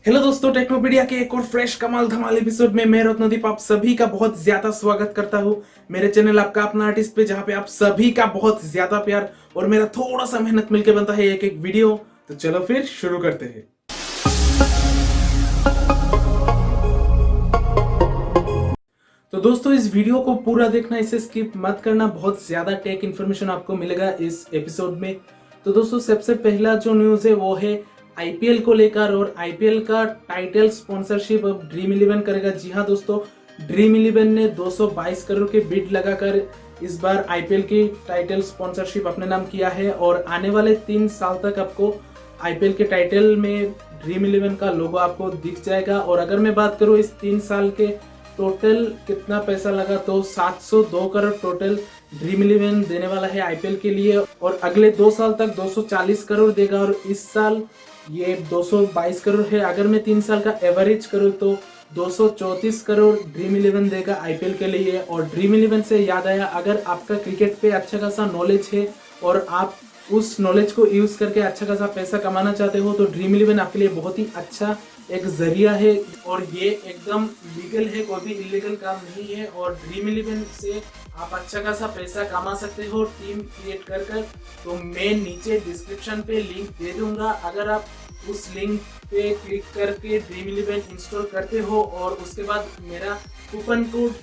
Hello दोस्तों, टेक्नोपीडिया के एक और फ्रेश कमाल धमाल एपिसोड में मैं रत्नदीप आप सभी का बहुत ज्यादा स्वागत करता हूँ मेरे चैनल आपका अपना आर्टिस्ट पे, जहाँ पे आप सभी का बहुत ज्यादा प्यार और मेरा थोड़ा सा मेहनत मिलके बनता है एक एक वीडियो। तो चलो फिर शुरू करते हैं। तो दोस्तों, इस वीडियो को पूरा देखना, इसे स्किप मत करना, बहुत ज्यादा टेक इन्फॉर्मेशन आपको मिलेगा इस एपिसोड में। तो दोस्तों, सबसे पहला जो न्यूज है वो है आईपीएल को लेकर, और आईपीएल का टाइटल स्पॉन्सरशिप अब ड्रीम इलेवन करेगा। जी हाँ दोस्तों, ड्रीम इलेवन ने 222 करोड़ के बिड लगाकर इस बार आईपीएल की टाइटल स्पॉन्सरशिप अपने नाम किया है, और आने वाले 3 साल तक आपको आईपीएल के टाइटल में ड्रीम इलेवन का लोगो आपको दिख जाएगा। और अगर मैं बात करूँ इस 3 साल के टोटल कितना पैसा लगा, तो 702 करोड़ टोटल ड्रीम इलेवन देने वाला है आईपीएल के लिए, और अगले 2 साल तक 240 करोड़ देगा, और इस साल ये 222 करोड़ है। अगर मैं 3 साल का एवरेज करूँ तो 234 करोड़ ड्रीम इलेवन देगा आईपीएल के लिए। और ड्रीम इलेवन से याद आया, अगर आपका क्रिकेट पे अच्छा खासा नॉलेज है और आप उस नॉलेज को यूज करके अच्छा खासा पैसा कमाना चाहते हो, तो ड्रीम इलेवन आपके लिए बहुत ही अच्छा एक जरिया है, और ये एकदम लीगल है, कोई भी इलीगल काम नहीं है। और ड्रीम इलेवन से आप अच्छा खासा पैसा कमा सकते हो टीम क्रिएट कर कर। तो मैं नीचे डिस्क्रिप्शन पे लिंक दे दूंगा, अगर आप उस लिंक पे क्लिक करके ड्रीम इलेवन इंस्टॉल करते हो और उसके बाद मेरा कूपन कोड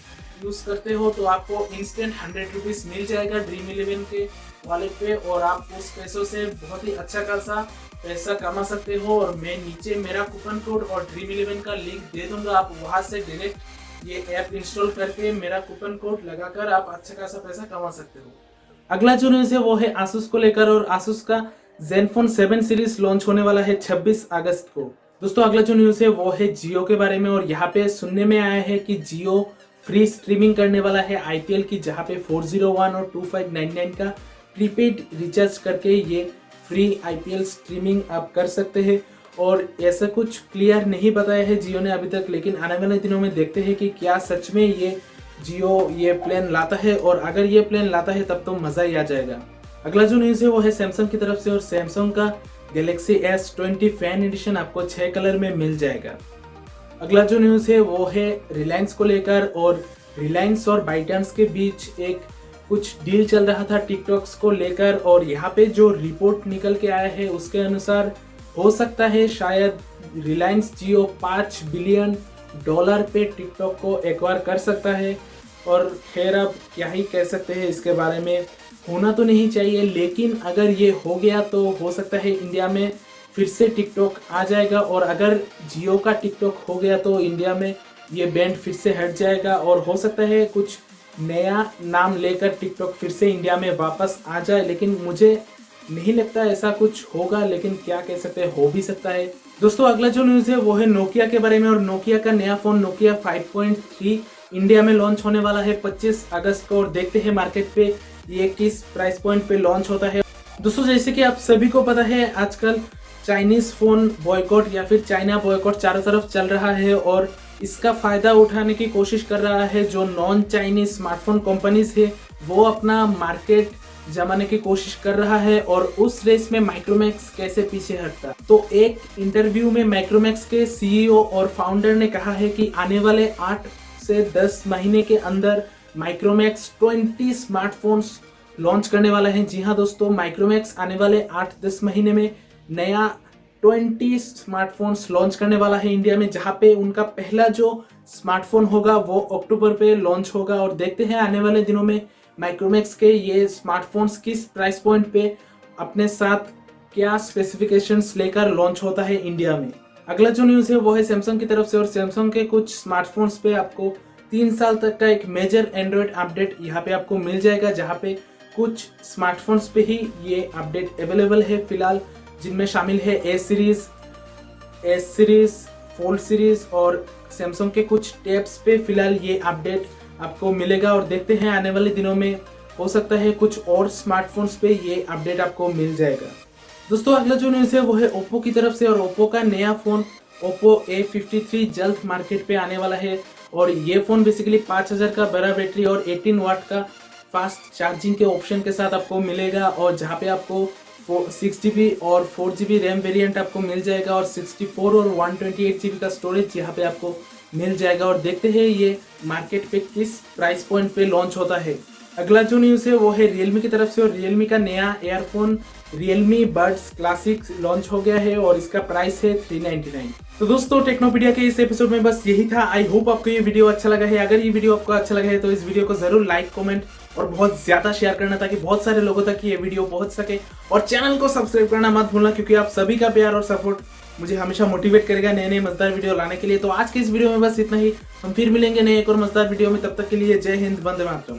यूज करते हो, तो आपको इंस्टेंट 100 रुपीज मिल जाएगा ड्रीम इलेवन के वॉलेट पे, और आप उस पैसों से बहुत ही अच्छा खासा पैसा कमा सकते हो। और मैं नीचे मेरा कूपन कोड और ड्रीम इलेवन का लिंक दे दूंगा, आप वहां से डायरेक्ट ये ऐप इंस्टॉल करके मेरा कूपन कोड लगाकर आप अच्छा खासा पैसा कमा सकते हो। अगला जो न्यूज है वो है आसूस को लेकर, और आसूस का ज़ेनफोन 7 सीरीज लॉन्च होने वाला है 26 अगस्त को। दोस्तों, अगला जो न्यूज है वो है जियो के बारे में, और यहाँ पे सुनने में आया है कि जियो फ्री स्ट्रीमिंग करने वाला है आईपीएल की, जहाँ पे 401 और 2599 का प्रीपेड रिचार्ज करके ये फ्री आईपीएल स्ट्रीमिंग आप कर सकते हैं। और ऐसा कुछ क्लियर नहीं बताया है जियो ने अभी तक, लेकिन आने वाले दिनों में देखते हैं कि क्या सच में ये जियो ये प्लान लाता है, और अगर ये प्लान लाता है तब तो मजा ही आ जाएगा। अगला जो न्यूज है वो है सैमसंग की तरफ से, और सैमसंग का गैलेक्सी S20 फैन एडिशन आपको 6 कलर में मिल जाएगा। अगला जो न्यूज है वो है रिलायंस को लेकर, और रिलायंस और बाइटेंस के बीच एक कुछ डील चल रहा था टिकटॉक्स को लेकर, और यहाँ पे जो रिपोर्ट निकल के आया है उसके अनुसार हो सकता है शायद रिलायंस जियो $5 बिलियन पे टिकटॉक को एक्वायर कर सकता है। और खैर, अब क्या ही कह सकते हैं इसके बारे में, होना तो नहीं चाहिए, लेकिन अगर ये हो गया तो हो सकता है इंडिया में फिर से टिकटॉक आ जाएगा, और अगर जियो का टिकटॉक हो गया तो इंडिया में ये बैंड फिर से हट जाएगा, और हो सकता है कुछ नया नाम लेकर टिकटॉक फिर से इंडिया में वापस आ जाए। लेकिन मुझे नहीं लगता ऐसा कुछ होगा, लेकिन क्या कह सकते हैं, हो भी सकता है। दोस्तों, अगला जो न्यूज़ है वो है नोकिया के बारे में, और नोकिया का नया फोन नोकिया 5.3 इंडिया में लॉन्च होने वाला है 25 अगस्त को, और देखते हैं मार्केट पे ये किस प्राइस पॉइंट पे लॉन्च होता है। दोस्तों, जैसे कि आप सभी को पता है, आजकल चाइनीज फोन बॉयकॉट या फिर चाइना बॉयकॉट चारों तरफ चल रहा है, और इसका फायदा उठाने की कोशिश कर रहा है जो नॉन चाइनीज स्मार्टफोन कंपनीज है, वो अपना मार्केट जमाने की कोशिश कर रहा है, और उस रेस में माइक्रोमैक्स कैसे पीछे हटता। तो एक इंटरव्यू में माइक्रोमैक्स के सीईओ और फाउंडर ने कहा है कि आने वाले 8 से 10 महीने के अंदर माइक्रोमैक्स 20 स्मार्टफोन्स लॉन्च करने वाला है। जी हाँ दोस्तों, माइक्रोमैक्स आने वाले 8-10 महीने में नया 20 स्मार्टफोन्स लॉन्च करने वाला है इंडिया में, जहाँ पे उनका पहला जो स्मार्टफोन होगा वो अक्टूबर पे लॉन्च होगा। और देखते हैं आने वाले दिनों में माइक्रोमैक्स के ये स्मार्टफोन्स किस प्राइस पॉइंट पे अपने साथ क्या स्पेसिफिकेशंस लेकर लॉन्च होता है इंडिया में। अगला जो न्यूज़ है वो है सैमसंग की तरफ से, और सैमसंग के कुछ स्मार्टफोन्स पे आपको 3 साल तक का एक मेजर एंड्रॉयड अपडेट यहाँ पे आपको मिल जाएगा, जहाँ पे कुछ स्मार्टफोन्स पे ही ये अपडेट अवेलेबल है फिलहाल, जिनमें शामिल है एस सीरीज, फोल्ड सीरीज, और सैमसंग के कुछ टैब्स पे फिलहाल ये अपडेट आपको मिलेगा। और देखते हैं आने वाले दिनों में हो सकता है कुछ और स्मार्टफोन्स पे ये अपडेट आपको मिल जाएगा। दोस्तों, अगला जो न्यूज़ है वो है ओप्पो की तरफ से, और ओप्पो का नया फोन ओप्पो A53 जल्द मार्केट पे आने वाला है, और ये फोन बेसिकली 5000 का बड़ा बैटरी और 18 वाट का फास्ट चार्जिंग के ऑप्शन के साथ आपको मिलेगा, और जहाँ पे आपको 6 GB और 4 GB रैम वेरिएंट आपको मिल जाएगा और 64 और 128 GB का स्टोरेज यहाँ पे आपको मिल जाएगा। और देखते हैं ये मार्केट पे किस प्राइस पॉइंट पे लॉन्च होता है। अगला जो न्यूज़ है वो है रियलमी की तरफ से, और रियलमी का नया earphone Realme buds classic launch हो गया है और इसका प्राइस है 399। तो दोस्तों टेक्नोपीडिया के इस एपिसोड में बस यही था। आई होप आपको ये वीडियो अच्छा लगा है। अगर ये वीडियो आपको अच्छा लगा है तो इस वीडियो को जरूर लाइक, कमेंट और बहुत ज्यादा शेयर करना ताकि बहुत सारे लोगों तक ये वीडियो पहुंच सके। और चैनल को सब्सक्राइब करना मत भूलना, क्योंकि आप सभी का प्यार और सपोर्ट मुझे हमेशा मोटिवेट करेगा नए नए मजेदार वीडियो लाने के लिए। तो आज के इस वीडियो में बस इतना ही। हम फिर मिलेंगे नए एक और मजेदार वीडियो में। तब तक के लिए जय हिंद, वंदे मातरम।